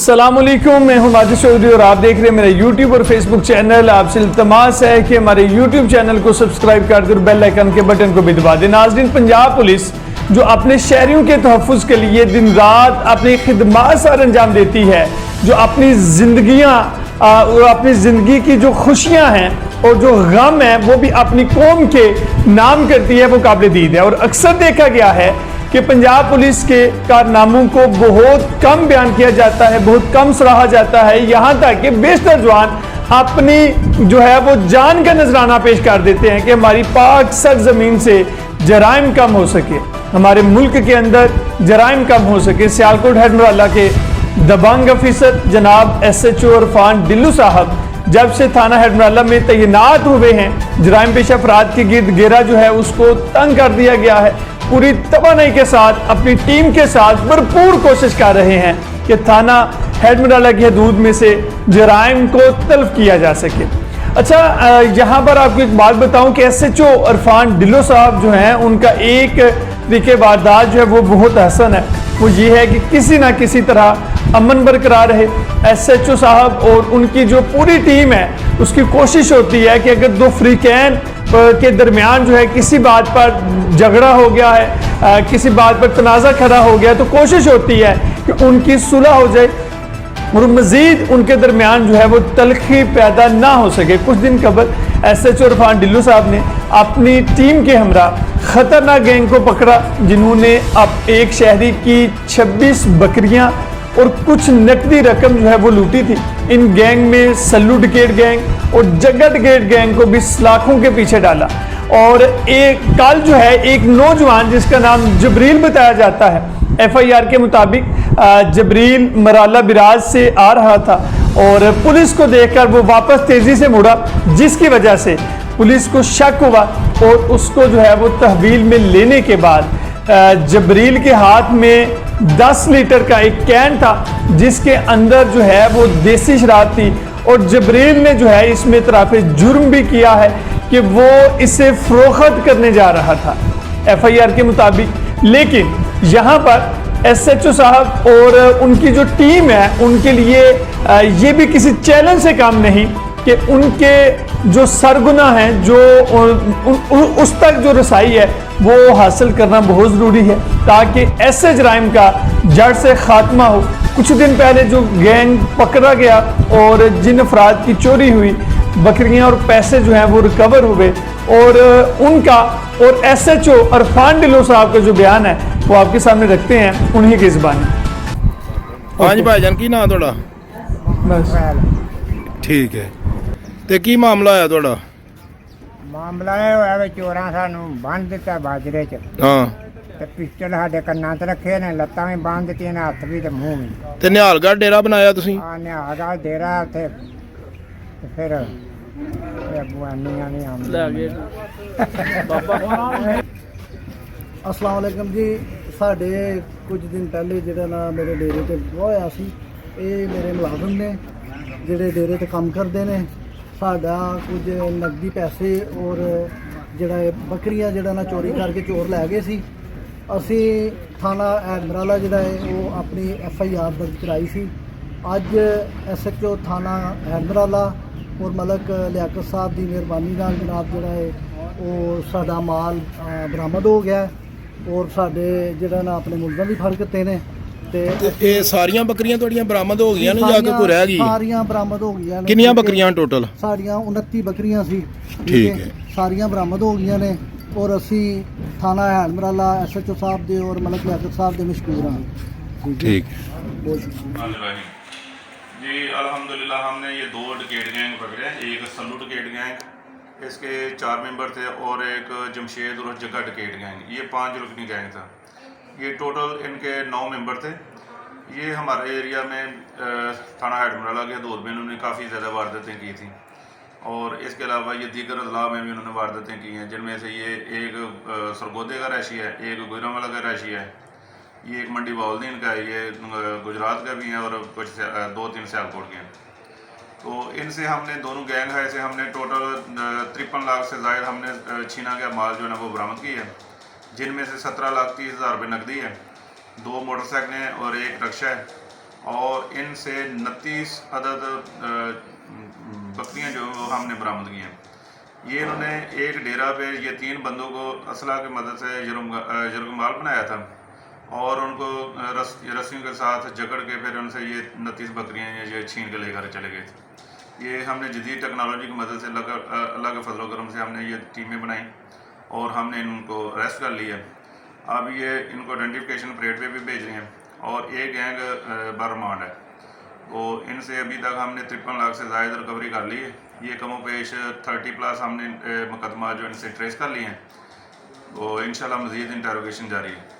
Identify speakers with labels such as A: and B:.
A: अस्सलामुअलैकुम, मैं हूं माजिद चौधरी और आप देख रहे हैं मेरा यूट्यूब और फेसबुक चैनल। आपसे इल्तमास है कि हमारे यूट्यूब चैनल को सब्सक्राइब कर कर बेल आइकन के बटन को भी दबा दें। नाज़रीन, पंजाब पुलिस जो अपने शहरियों के तहफ़्फ़ुज़ के लिए दिन रात अपनी खिदमत सर अंजाम देती है, जो अपनी ज़िंदगी की जो खुशियाँ हैं और जो गम है वो भी अपनी कौम के नाम करती है, वो काबिल दीद है। और अक्सर देखा गया है कि पंजाब पुलिस के कारनामों को बहुत कम बयान किया जाता है, बहुत कम सराहा जाता है, यहाँ तक कि बेशतर जवान अपनी जो है वो जान का नजराना पेश कर देते हैं कि हमारी पाक सरजमीन से जराइम कम हो सके, हमारे मुल्क के अंदर जराइम कम हो सके। सियालकोट हेडमराला के दबंग अफीसर जनाब SHO इरफान डिल्लू साहब जब से थाना हेडमराला में तैनात हुए हैं, जराइम पेशा अफराद के गिर्द घेरा जो है उसको तंग कर दिया गया है। पूरी तवानाई के साथ अपनी टीम के साथ भरपूर कोशिश कर रहे हैं कि थाना हेडमराला की हदूद में से जराइम को तल्फ किया जा सके। अच्छा, यहाँ पर आपको एक बात बताऊं कि SHO इरफान डिल्लो साहब जो हैं, उनका एक तरीके वारदात जो है वो बहुत हसन है। वो ये है कि किसी ना किसी तरह अमन बरकरार रहे। SHO साहब और उनकी जो पूरी टीम है उसकी कोशिश होती है कि अगर दो फ्रीकैन के दरमियान जो है किसी बात पर झगड़ा हो गया है, किसी बात पर तनाज़ा खड़ा हो गया, तो कोशिश होती है कि उनकी सुलह हो जाए और मज़ीद उनके दरमियान जो है वो तलखी पैदा ना हो सके। कुछ दिन कबल SHO इरफान डिल्लू साहब ने अपनी टीम के हमरा खतरनाक गैंग को पकड़ा, जिन्होंने अब एक शहरी की 26 बकरियां और कुछ नकदी रकम जो है वो लूटी थी। इन गैंग में सल्लू डिकेट गैंग और जग्गा डिकेट गैंग को भी सलाखों के पीछे डाला। और एक कल जो है एक नौजवान जिसका नाम जबरील बताया जाता है, FIR के मुताबिक जबरील मराला बिराज से आ रहा था और पुलिस को देखकर वो वापस तेजी से मुड़ा, जिसकी वजह से पुलिस को शक हुआ और उसको जो है वो तहवील में लेने के बाद जबरील के हाथ में 10 लीटर का एक कैन था, जिसके अंदर जो है वो देसी शराब थी। और जबरील ने जो है इसमें इतराफ़े जुर्म भी किया है कि वो इसे फरोख्त करने जा रहा था FIR के मुताबिक। लेकिन यहाँ पर SHO साहब और उनकी जो टीम है उनके लिए ये भी किसी चैलेंज से काम नहीं कि उनके जो सरगुना हैं, जो उस तक जो रसाई है वो हासिल करना बहुत ज़रूरी है ताकि ऐसे जराइम का जड़ से खात्मा हो। कुछ दिन पहले जो गैंग पकड़ा गया और जिन अफराद की चोरी हुई, बकरियां और पैसे जो हैं वो रिकवर हुए, और उनका और SHO इरफान डिल्लो साहब का जो बयान है वो आपके सामने रखते हैं उन्हीं की ज़बानी।
B: हाँ जी भाईजान, की नाम थोड़ा?
A: बस
B: ठीक है। ते की मामला आया थोड़ा?
C: मामला ਇਹ ਹੋਇਆ ਵੀ ਚੋਰਾਂ ਸਾਨੂੰ ਬੰਨ ਦਿੱਤਾ ਬਾਜਰੇ 'ਚ
B: ਹਾਂ
C: ਤੇ ਪਿਸਟਲ ਸਾਡੇ ਕੰਨਾਂ 'ਤੇ ਰੱਖੇ ਨੇ, ਲੱਤਾਂ ਵੀ ਬੰਨ ਦਿੱਤੀਆਂ ਨੇ, ਹੱਥ ਵੀ ਤੇ ਮੂੰਹ ਵੀ।
B: ਤੇ ਨਿਹਾਲਗੜ੍ਹ ਡੇਰਾ ਬਣਾਇਆ ਤੁਸੀਂ?
C: ਆ ਨਿਹਾਲ ਦਾ ਡੇਰਾ ਉੱਥੇ ਤੇ ਫਿਰ ਬੁਆਨੀਆਂ ਨਹੀਂ ਆਉਂਦੀਆਂ।
D: अस्सलाम वालेकुम जी। ਸਾਡੇ ਕੁਝ ਦਿਨ ਪਹਿਲੇ ਜਿਹੜਾ ਨਾ ਮੇਰੇ ਡੇਰੇ ਤੇ ਹੋਇਆ ਸੀ, ਇਹ ਮੇਰੇ ਮੁਲਾਜ਼ਮ ਨੇ ਜਿਹੜੇ ਡੇਰੇ ਤੇ ਕੰਮ ਕਰਦੇ ਨੇ। ਸਾਡਾ ਕੁਝ ਨਕਦੀ ਪੈਸੇ ਔਰ ਜਿਹੜਾ ਇਹ ਬੱਕਰੀਆਂ ਜਿਹੜਾ ਨਾ ਚੋਰੀ ਕਰਕੇ ਚੋਰ ਲੈ ਗਏ ਸੀ। ਅਸੀਂ ਥਾਣਾ ਹੈਡਮਰਾਲਾ ਜਿਹੜਾ ਹੈ ਉਹ ਆਪਣੀ FIR ਦਰਜ ਕਰਾਈ ਸੀ। ਅੱਜ SHO ਥਾਣਾ ਹੈਡਮਰਾਲਾ ਔਰ ਮਲਕ ਲਿਆਕਤ ਸਾਹਿਬ ਦੀ ਮਿਹਰਬਾਨੀ ਨਾਲ ਜਨਾਬ ਜਿਹੜਾ ਹੈ ਉਹ ਸਾਡਾ ਮਾਲ ਬਰਾਮਦ ਹੋ ਗਿਆ ਔਰ ਸਾਡੇ ਜਿਹੜਾ ਨਾ ਆਪਣੇ ਮੁਲਜ਼ਮ ਵੀ ਫੜ ਕੀਤੇ ਨੇ। ਤੇ
B: ਇਹ ਸਾਰੀਆਂ ਬੱਕਰੀਆਂ ਤੁਹਾਡੀਆਂ ਬਰਾਮਦ ਹੋ ਗਈਆਂ ਨੇ ਜਾਂ ਕੋਈ ਰਹਿ ਗਈ?
D: ਸਾਰੀਆਂ ਬਰਾਮਦ ਹੋ ਗਈਆਂ ਨੇ।
B: ਕਿੰਨੀਆਂ ਬੱਕਰੀਆਂ ਟੋਟਲ?
D: ਸਾਡੀਆਂ 29 ਬੱਕਰੀਆਂ ਸੀ।
B: ਠੀਕ ਹੈ।
D: ਸਾਰੀਆਂ ਬਰਾਮਦ ਹੋ ਗਈਆਂ ਨੇ ਔਰ ਅਸੀਂ ਥਾਣਾ ਹੈਡਮਰਾਲਾ SHO ਸਾਹਿਬ ਦੇ ਔਰ ਮਲਕ ਲਿਆਕਤ ਸਾਹਿਬ ਦੇ ਮਸ਼ਕੂਰ ਹਾਂ।
B: ठीक
D: बहुत शुक्रिया
E: जी। अल्हम्दुलिल्लाह हमने ये 2 डिकेट गैंग पकड़े, एक सल्लू डिकेट गैंग, इसके 4 मेंबर थे, और एक जमशेद और जग्गा डिकेट गैंग, ये 5 रुकनी गैंग था। ये टोटल इनके 9 मेंबर थे। ये हमारे एरिया में थाना हेडमराला के हदूद में इन्होंने काफ़ी ज़्यादा वारदातें की थी, और इसके अलावा ये दीगर अजला में भी उन्होंने वारदातें की हैं, जिनमें से ये एक सरगोदे का रैशी है, एक गुजरांवाला का रैशी है, ये एक मंडी बाउलदीन का है, ये गुजरात का भी है, और कुछ 2-3 सियालकोट के हैं। तो इनसे हमने दोनों गैंग है से हमने टोटल 53 लाख से ज़ायद हमने छीना गया माल जो है वो बरामद की है, जिनमें से 17,30,000 रुपये नकदी है, 2 मोटरसाइकिलें और एक रक्षा है, और इनसे 29 अदद बकरियां जो हमने बरामद की हैं। ये इन्होंने एक डेरा पे ये 3 बंदों को असला की मदद से जुर्गमाल बनाया था और उनको रस्सियों के साथ जकड़ के फिर उनसे ये 29 बकरियां ये छीन के लेकर चले गए थे। ये हमने जदीद टेक्नोलॉजी की मदद से अल्लाह के फजल करम से हमने ये टीमें बनाई और हमने इनको अरेस्ट कर लिया। अब ये इनको आइडेंटिफिकेशन परेड पे भी भेज रहे हैं और एक गैंग बरमांड है। तो इनसे अभी तक हमने 53 लाख से ज़ायद रिकवरी कर ली है। ये कमो पेश 30+ हमने मुकदमा जो इनसे ट्रेस कर लिए हैं। तो इंशाल्लाह मज़ीद इंटरोगेशन जारी है।